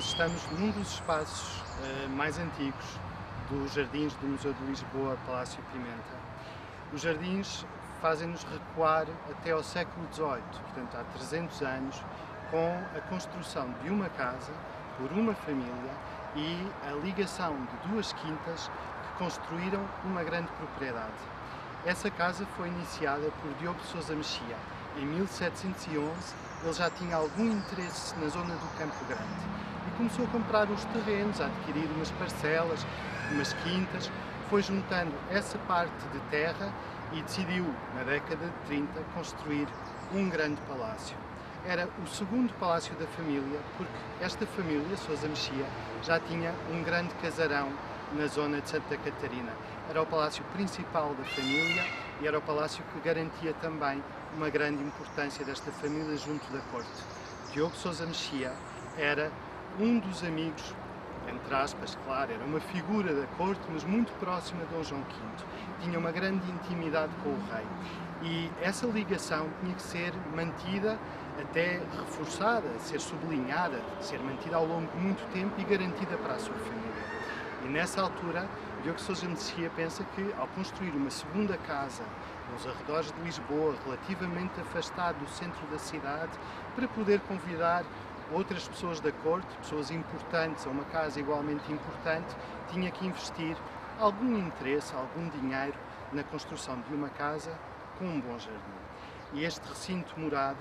Nós estamos num dos espaços mais antigos dos jardins do Museu de Lisboa, Palácio Pimenta. Os jardins fazem-nos recuar até ao século XVIII, portanto há 300 anos, com a construção de uma casa por uma família e a ligação de duas quintas que construíram uma grande propriedade. Essa casa foi iniciada por Diogo de Sousa Mexia. Em 1711 ele já tinha algum interesse na zona do Campo Grande e começou a comprar os terrenos, a adquirir umas parcelas, umas quintas, foi juntando essa parte de terra e decidiu, na década de 30, construir um grande palácio. Era o segundo palácio da família, porque esta família, Sousa Mexia, já tinha um grande casarão na zona de Santa Catarina. Era o palácio principal da família e era o palácio que garantia também uma grande importância desta família junto da corte. Diogo Sousa Mexia era um dos amigos, entre aspas, claro, era uma figura da corte, mas muito próxima de Dom João V. Tinha uma grande intimidade com o rei e essa ligação tinha que ser mantida, até reforçada, ser sublinhada, ser mantida ao longo de muito tempo e garantida para a sua família. E nessa altura, Diogo Sousa Mexia pensa que, ao construir uma segunda casa nos arredores de Lisboa, relativamente afastado do centro da cidade, para poder convidar outras pessoas da corte, pessoas importantes, a uma casa igualmente importante, tinha que investir algum interesse, algum dinheiro na construção de uma casa com um bom jardim. E este recinto murado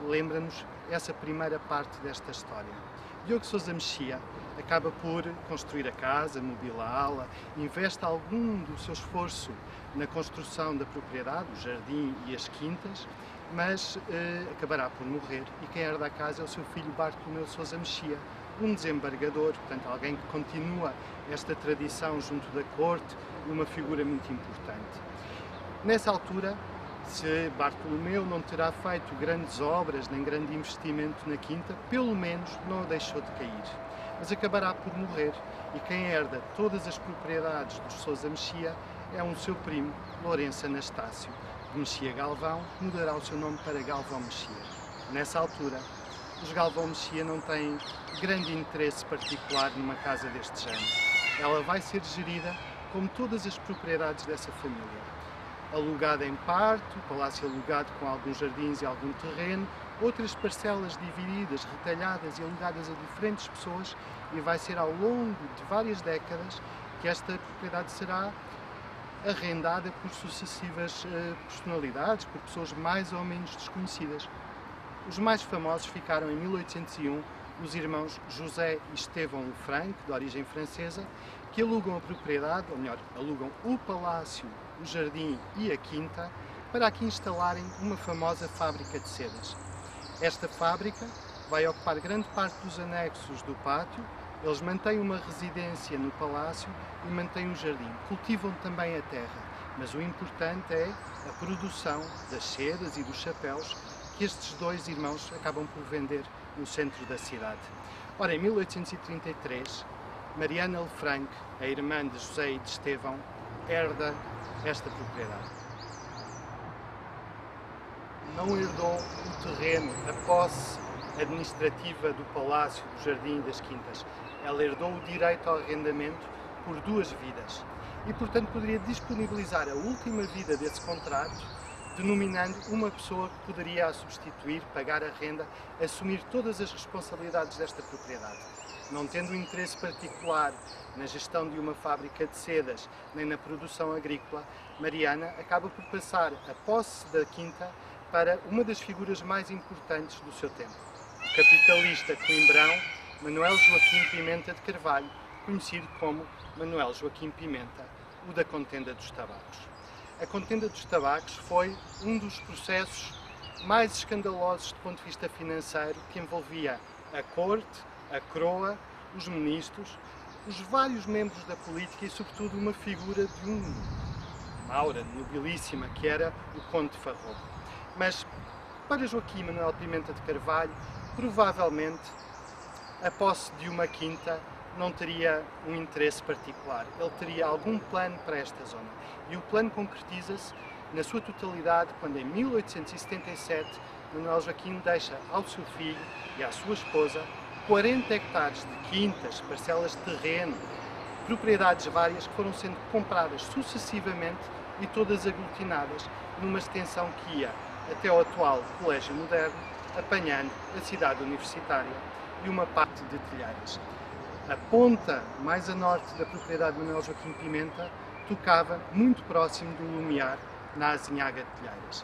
lembra-nos essa primeira parte desta história. Diogo Sousa Mexia acaba por construir a casa, mobilá-la, investe algum do seu esforço na construção da propriedade, o jardim e as quintas, mas acabará por morrer e quem herda a casa é o seu filho Bartolomeu Sousa Mexia, um desembargador, portanto alguém que continua esta tradição junto da corte, uma figura muito importante. Nessa altura, se Bartolomeu não terá feito grandes obras nem grande investimento na quinta, pelo menos não a deixou de cair. Mas acabará por morrer e quem herda todas as propriedades dos Sousa Mexia é um seu primo, Lourenço Anastácio, de Mexia Galvão, mudará o seu nome para Galvão Mexia. Nessa altura, os Galvão Mexia não têm grande interesse particular numa casa deste género. Ela vai ser gerida como todas as propriedades dessa família. Alugada em parte, o palácio alugado com alguns jardins e algum terreno, outras parcelas divididas, retalhadas e alugadas a diferentes pessoas e vai ser ao longo de várias décadas que esta propriedade será arrendada por sucessivas personalidades, por pessoas mais ou menos desconhecidas. Os mais famosos ficaram em 1801 os irmãos José e Estevão Lefranc, de origem francesa, que alugam a propriedade, ou melhor, alugam o palácio, o jardim e a quinta, para aqui instalarem uma famosa fábrica de sedas. Esta fábrica vai ocupar grande parte dos anexos do pátio, eles mantêm uma residência no palácio e mantêm o jardim. Cultivam também a terra, mas o importante é a produção das sedas e dos chapéus que estes dois irmãos acabam por vender no centro da cidade. Ora, em 1833, Mariana Lefranc, a irmã de José e de Estevão, herda esta propriedade. Não herdou o terreno, a posse administrativa do palácio, do jardim e das quintas. Ela herdou o direito ao arrendamento por duas vidas e, portanto, poderia disponibilizar a última vida desse contrato, denominando uma pessoa que poderia a substituir, pagar a renda, assumir todas as responsabilidades desta propriedade. Não tendo interesse particular na gestão de uma fábrica de sedas nem na produção agrícola, Mariana acaba por passar a posse da quinta para uma das figuras mais importantes do seu tempo, o capitalista coimbrão Manuel Joaquim Pimenta de Carvalho, conhecido como Manuel Joaquim Pimenta, o da Contenda dos Tabacos. A Contenda dos Tabacos foi um dos processos mais escandalosos do ponto de vista financeiro que envolvia a corte, a coroa, os ministros, os vários membros da política e, sobretudo, uma figura de uma aura nobilíssima que era o Conde de Farroco. Mas, para Joaquim Manuel Pimenta de Carvalho, provavelmente a posse de uma quinta não teria um interesse particular. Ele teria algum plano para esta zona. E o plano concretiza-se na sua totalidade quando, em 1877, Manuel Joaquim deixa ao seu filho e à sua esposa 40 hectares de quintas, parcelas de terreno, propriedades várias que foram sendo compradas sucessivamente e todas aglutinadas numa extensão que ia até ao atual Colégio Moderno, apanhando a cidade universitária e uma parte de Telheiras. A ponta mais a norte da propriedade de Manuel Joaquim Pimenta tocava muito próximo do Lumiar, na Azinhaga de Telheiras.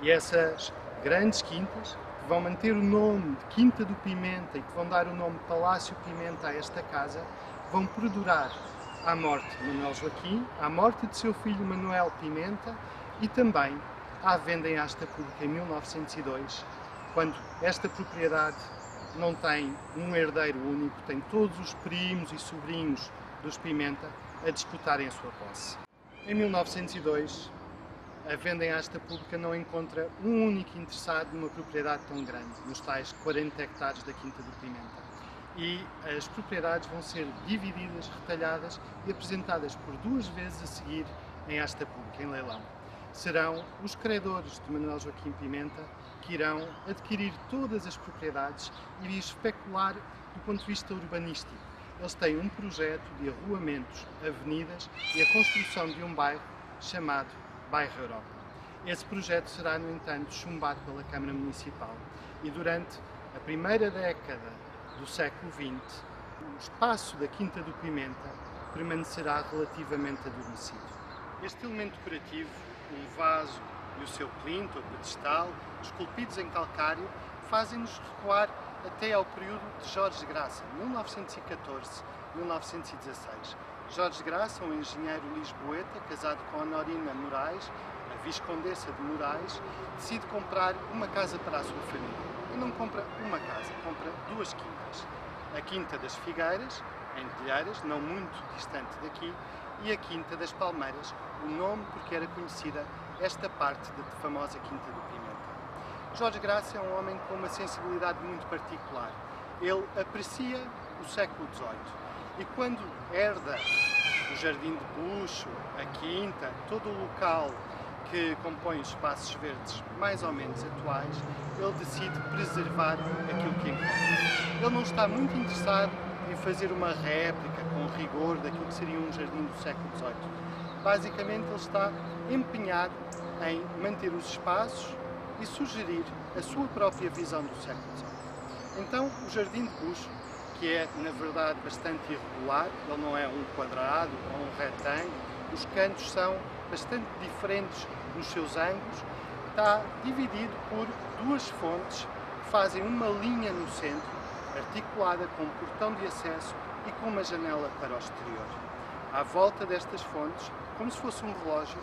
E essas grandes quintas, que vão manter o nome de Quinta do Pimenta e que vão dar o nome Palácio Pimenta a esta casa, vão perdurar à morte de Manuel Joaquim, à morte de seu filho Manuel Pimenta e também à venda em asta pública em 1902, quando esta propriedade não tem um herdeiro único, tem todos os primos e sobrinhos dos Pimenta a disputarem a sua posse. Em 1902, a venda em asta pública não encontra um único interessado numa propriedade tão grande, nos tais 40 hectares da Quinta do Pimenta. E as propriedades vão ser divididas, retalhadas e apresentadas por 2 vezes a seguir em asta pública, em leilão. Serão os credores de Manuel Joaquim Pimenta que irão adquirir todas as propriedades e especular do ponto de vista urbanístico. Eles têm um projeto de arruamentos, avenidas e a construção de um bairro chamado Bairro Europa. Esse projeto será, no entanto, chumbado pela Câmara Municipal e durante a primeira década do século XX, o espaço da Quinta do Pimenta permanecerá relativamente adormecido. Este elemento decorativo, um vaso e o seu plinto ou pedestal, esculpidos em calcário, fazem-nos recuar até ao período de Jorge Graça, 1914-1916. Jorge Graça, um engenheiro lisboeta, casado com Honorina Moraes, a Viscondessa de Moraes, decide comprar uma casa para a sua família. E não compra uma casa, compra 2 quintas. A Quinta das Figueiras, em Telheiras, não muito distante daqui, e a Quinta das Palmeiras, o nome porque era conhecida esta parte da famosa Quinta do Pimenta. Jorge Graça é um homem com uma sensibilidade muito particular. Ele aprecia o século XVIII e quando herda o Jardim de Buxo, a Quinta, todo o local que compõe os espaços verdes mais ou menos atuais, ele decide preservar aquilo que encontra. Ele não está muito interessado em fazer uma réplica com rigor daquilo que seria um jardim do século XVIII. Basicamente, ele está empenhado em manter os espaços e sugerir a sua própria visão do século XVIII. Então, o Jardim de Buxo, que é, na verdade, bastante irregular, ele não é um quadrado ou um retângulo, os cantos são bastante diferentes nos seus ângulos, está dividido por 2 fontes que fazem uma linha no centro, articulada com um portão de acesso e com uma janela para o exterior. À volta destas fontes, como se fosse um relógio,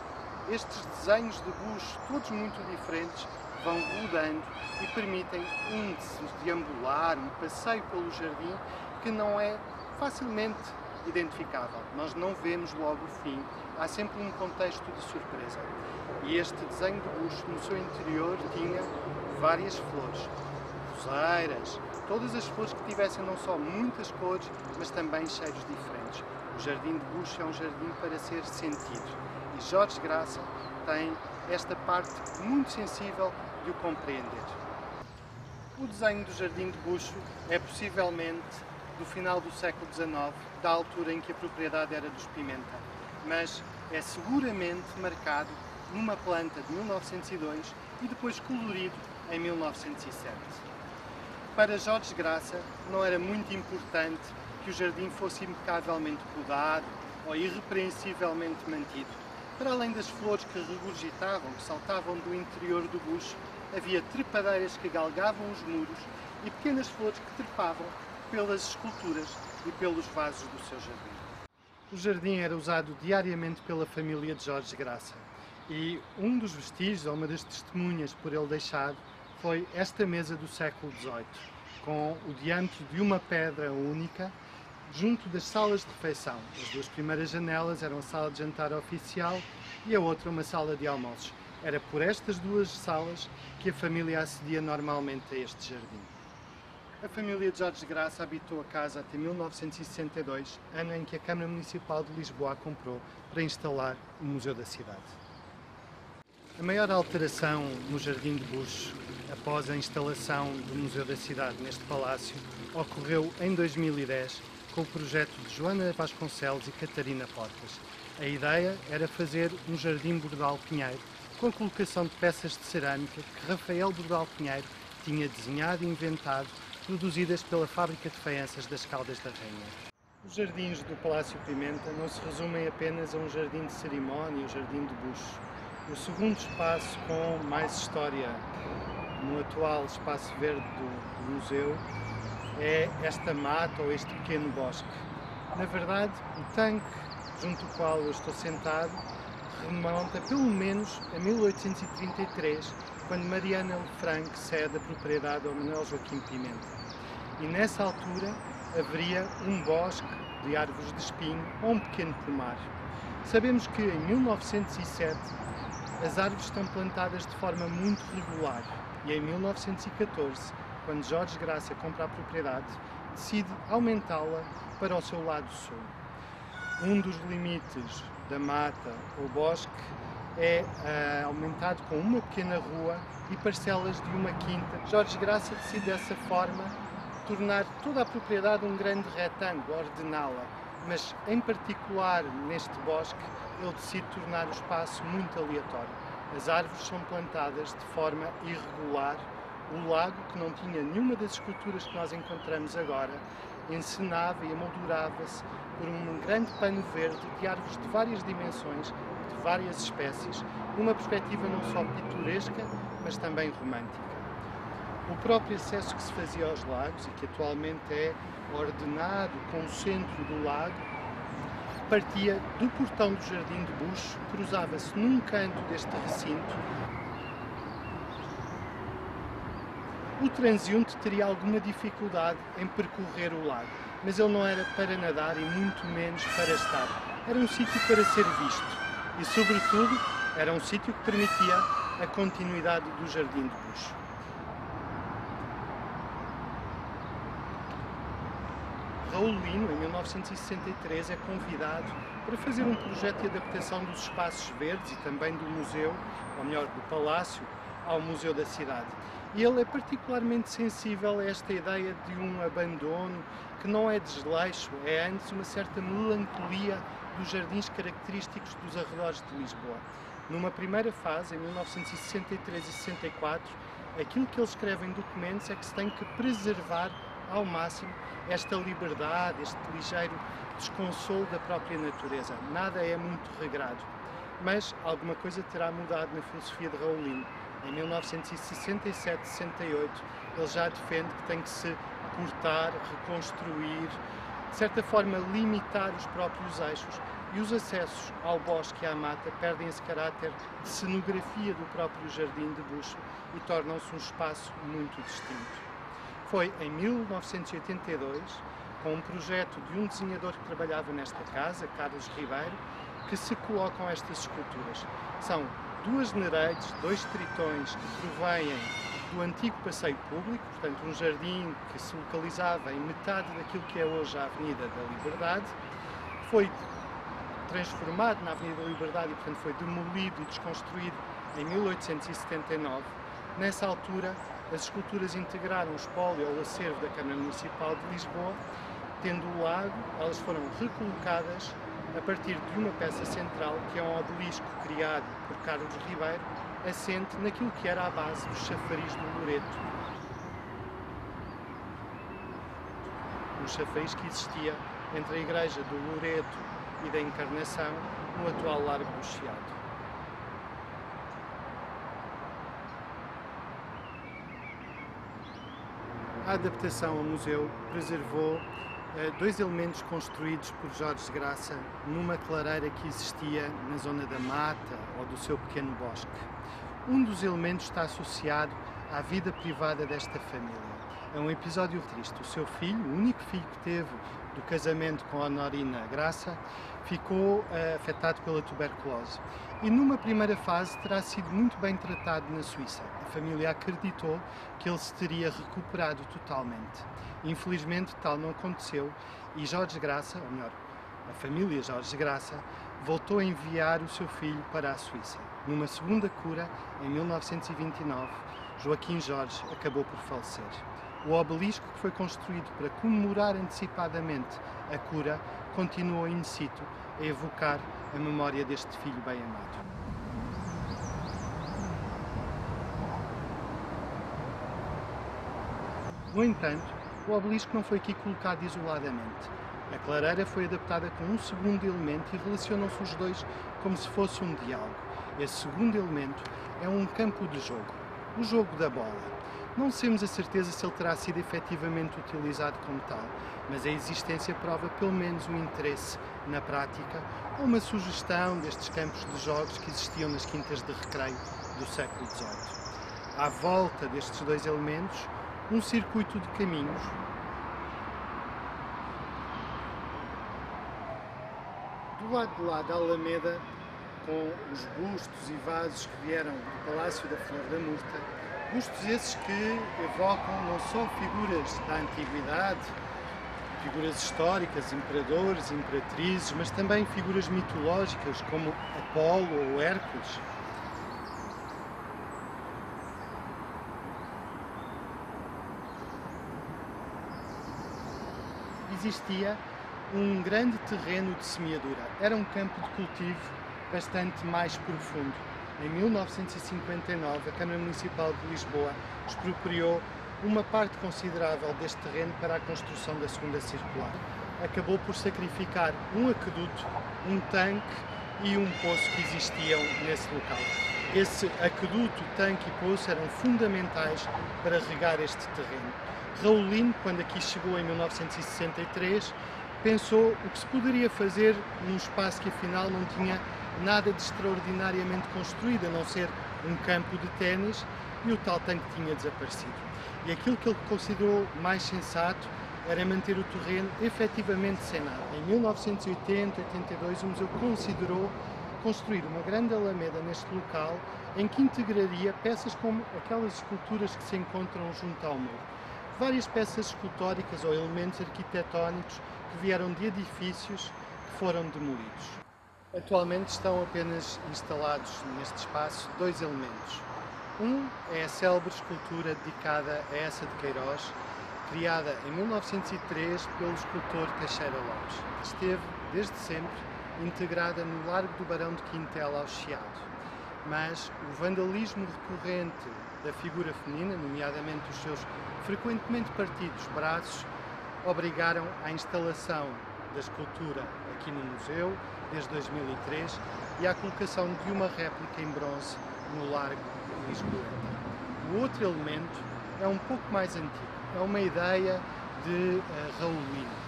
estes desenhos de buxo, todos muito diferentes, vão grudando e permitem um deambular, um passeio pelo jardim que não é facilmente identificável. Nós não vemos logo o fim, há sempre um contexto de surpresa. E este desenho de buxo, no seu interior, tinha várias flores, roseiras, todas as flores que tivessem não só muitas cores, mas também cheiros diferentes. O Jardim de Buxo é um jardim para ser sentido. E Jorge Graça tem esta parte muito sensível de o compreender. O desenho do Jardim de Buxo é possivelmente do final do século XIX, da altura em que a propriedade era dos Pimenta, mas é seguramente marcado numa planta de 1902 e depois colorido em 1907. Para Jorge Graça não era muito importante que o jardim fosse impecavelmente podado ou irrepreensivelmente mantido. Para além das flores que regurgitavam, que saltavam do interior do buxo, havia trepadeiras que galgavam os muros e pequenas flores que trepavam pelas esculturas e pelos vasos do seu jardim. O jardim era usado diariamente pela família de Jorge Graça e um dos vestígios, ou uma das testemunhas por ele deixado, foi esta mesa do século XVIII, com o diâmetro de uma pedra única, junto das salas de refeição. As 2 primeiras janelas eram a sala de jantar oficial e a outra uma sala de almoços. Era por estas 2 salas que a família acedia normalmente a este jardim. A família de Jorge Graça habitou a casa até 1962, ano em que a Câmara Municipal de Lisboa a comprou para instalar o Museu da Cidade. A maior alteração no Jardim de Buxo após a instalação do Museu da Cidade neste palácio, ocorreu em 2010 com o projeto de Joana Vasconcelos e Catarina Portas. A ideia era fazer um jardim Bordal Pinheiro com a colocação de peças de cerâmica que Rafael Bordal Pinheiro tinha desenhado e inventado, produzidas pela fábrica de faianças das Caldas da Rainha. Os jardins do Palácio Pimenta não se resumem apenas a um jardim de cerimónia, um jardim de bucho. O segundo espaço com mais história no atual espaço verde do museu é esta mata ou este pequeno bosque. Na verdade, o tanque junto ao qual eu estou sentado remonta pelo menos a 1833, quando Mariana Lefranc cede a propriedade ao Manuel Joaquim Pimenta. E nessa altura haveria um bosque de árvores de espinho ou um pequeno pomar. Sabemos que em 1907 as árvores estão plantadas de forma muito regular e em 1914, quando Jorge Graça compra a propriedade, decide aumentá-la para o seu lado sul. Um dos limites da mata ou bosque é aumentado com uma pequena rua e parcelas de uma quinta. Jorge Graça decide dessa forma tornar toda a propriedade um grande retângulo, ordená-la, mas em particular neste bosque ele decide tornar o espaço muito aleatório. As árvores são plantadas de forma irregular, o lago, que não tinha nenhuma das esculturas que nós encontramos agora, encenava e emoldurava-se por um grande pano verde de árvores de várias dimensões, de várias espécies, numa perspectiva não só pitoresca, mas também romântica. O próprio acesso que se fazia aos lagos, e que atualmente é ordenado com o centro do lago, partia do portão do Jardim de Bucho, cruzava-se num canto deste recinto. O transeunte teria alguma dificuldade em percorrer o lago, mas ele não era para nadar e muito menos para estar. Era um sítio para ser visto e, sobretudo, era um sítio que permitia a continuidade do Jardim de Bucho. Raul Lino, em 1963, é convidado para fazer um projeto de adaptação dos espaços verdes e também do museu, ou melhor, do palácio, ao Museu da Cidade. E ele é particularmente sensível a esta ideia de um abandono que não é desleixo, é antes uma certa melancolia dos jardins característicos dos arredores de Lisboa. Numa primeira fase, em 1963 e 64, aquilo que ele escreve em documentos é que se tem que preservar ao máximo esta liberdade, este ligeiro desconsolo da própria natureza. Nada é muito regrado, mas alguma coisa terá mudado na filosofia de Raul Lino. Em 1967-68, ele já defende que tem que se cortar, reconstruir, de certa forma limitar os próprios eixos, e os acessos ao bosque e à mata perdem esse caráter de cenografia do próprio Jardim de Bucho e tornam-se um espaço muito distinto. Foi em 1982, com um projeto de um desenhador que trabalhava nesta casa, Carlos Ribeiro, que se colocam estas esculturas. São duas nereides, dois tritões que provêm do antigo passeio público, portanto um jardim que se localizava em metade daquilo que é hoje a Avenida da Liberdade, foi transformado na Avenida da Liberdade e, portanto, foi demolido e desconstruído em 1879. Nessa altura, as esculturas integraram o espólio ou o acervo da Câmara Municipal de Lisboa. Tendo o lago, elas foram recolocadas a partir de uma peça central, que é um obelisco criado por Carlos Ribeiro, assente naquilo que era a base do chafariz do Loreto. Um chafariz que existia entre a igreja do Loreto e da Encarnação, no atual Largo do Chiado. A adaptação ao museu preservou dois elementos construídos por Jorge Graça numa clareira que existia na zona da mata ou do seu pequeno bosque. Um dos elementos está associado à vida privada desta família. É um episódio triste. O seu filho, o único filho que teve do casamento com a Honorina Graça, ficou afetado pela tuberculose. E numa primeira fase terá sido muito bem tratado na Suíça. A família acreditou que ele se teria recuperado totalmente. Infelizmente tal não aconteceu e Jorge Graça, ou melhor, a família Jorge Graça, voltou a enviar o seu filho para a Suíça. Numa segunda cura, em 1929, Joaquim Jorge, acabou por falecer. O obelisco, que foi construído para comemorar antecipadamente a cura, continua in situ a evocar a memória deste filho bem amado. No entanto, o obelisco não foi aqui colocado isoladamente. A clareira foi adaptada com um segundo elemento e relacionam-se os dois como se fosse um diálogo. Esse segundo elemento é um campo de jogo, o jogo da bola. Não temos a certeza se ele terá sido efetivamente utilizado como tal, mas a existência prova pelo menos um interesse na prática ou uma sugestão destes campos de jogos que existiam nas quintas de recreio do século XVIII. À volta destes dois elementos, um circuito de caminhos. Do lado de lá da Alameda, com os bustos e vasos que vieram do Palácio da Flor da Murta, bustos esses que evocam não só figuras da antiguidade, figuras históricas, imperadores, imperatrizes, mas também figuras mitológicas como Apolo ou Hércules. Existia um grande terreno de semeadura. Era um campo de cultivo bastante mais profundo. Em 1959, a Câmara Municipal de Lisboa expropriou uma parte considerável deste terreno para a construção da segunda circular. Acabou por sacrificar um aqueduto, um tanque e um poço que existiam nesse local. Esse aqueduto, tanque e poço eram fundamentais para regar este terreno. Raulino, quando aqui chegou em 1963, pensou o que se poderia fazer num espaço que afinal não tinha nada de extraordinariamente construído, a não ser um campo de ténis, e o tal tanque tinha desaparecido. E aquilo que ele considerou mais sensato era manter o terreno efetivamente sem nada. Em 1980-82, o museu considerou construir uma grande alameda neste local, em que integraria peças como aquelas esculturas que se encontram junto ao muro. Várias peças escultóricas ou elementos arquitetónicos que vieram de edifícios que foram demolidos. Atualmente estão apenas instalados neste espaço dois elementos. Um é a célebre escultura dedicada a Essa de Queiroz, criada em 1903 pelo escultor Teixeira Lopes. Esteve, desde sempre, integrada no Largo do Barão de Quintela ao Chiado. Mas o vandalismo recorrente da figura feminina, nomeadamente os seus frequentemente partidos braços, obrigaram à instalação da escultura aqui no museu, desde 2003, e à colocação de uma réplica em bronze no Largo de Lisboa. O outro elemento é um pouco mais antigo, é uma ideia de Raulino.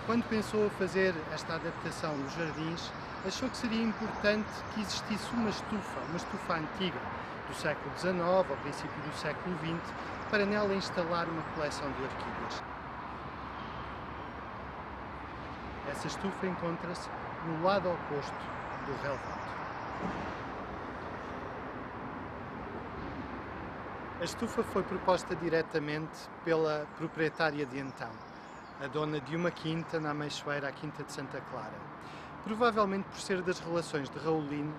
Quando pensou a fazer esta adaptação dos jardins, achou que seria importante que existisse uma estufa antiga, do século XIX ao princípio do século XX, para nela instalar uma coleção de orquídeas. Essa estufa encontra-se no lado oposto do relvado. A estufa foi proposta diretamente pela proprietária de então, a dona de uma quinta na Ameixoeira, a Quinta de Santa Clara. Provavelmente por ser das relações de Raulino,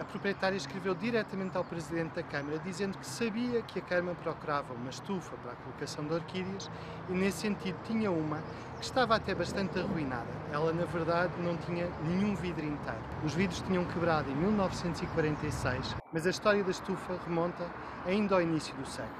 a proprietária escreveu diretamente ao Presidente da Câmara, dizendo que sabia que a Câmara procurava uma estufa para a colocação de orquídeas e, nesse sentido, tinha uma que estava até bastante arruinada. Ela, na verdade, não tinha nenhum vidro inteiro. Os vidros tinham quebrado em 1946, mas a história da estufa remonta ainda ao início do século.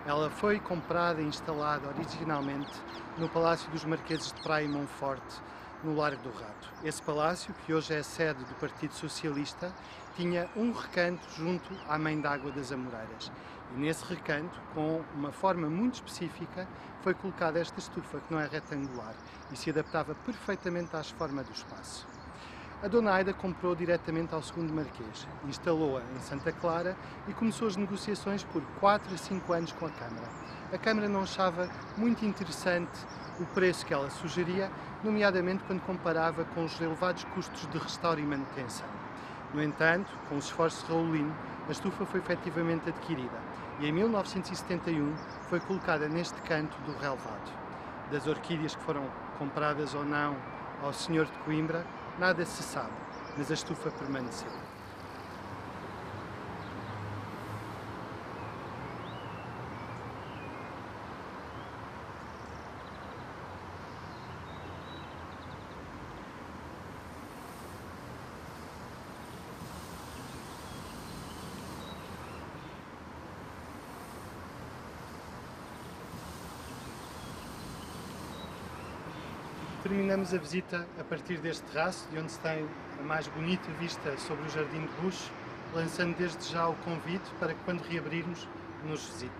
Ela foi comprada e instalada originalmente no Palácio dos Marqueses de Praia e Monforte, no Largo do Rato. Esse palácio, que hoje é a sede do Partido Socialista, tinha um recanto junto à Mãe d'Água das Amoreiras. E nesse recanto, com uma forma muito específica, foi colocada esta estufa, que não é retangular, e se adaptava perfeitamente às formas do espaço. A Dona Aida comprou diretamente ao segundo Marquês, instalou-a em Santa Clara e começou as negociações por 4 a 5 anos com a Câmara. A Câmara não achava muito interessante o preço que ela sugeria, nomeadamente quando comparava com os elevados custos de restauro e manutenção. No entanto, com o esforço de Raulino, a estufa foi efetivamente adquirida e em 1971 foi colocada neste canto do relvado. Das orquídeas que foram compradas ou não ao Senhor de Coimbra, nada se sabe, mas a estufa permaneceu. Terminamos a visita a partir deste terraço, de onde se tem a mais bonita vista sobre o Jardim de Bush, lançando desde já o convite para que, quando reabrirmos, nos visite.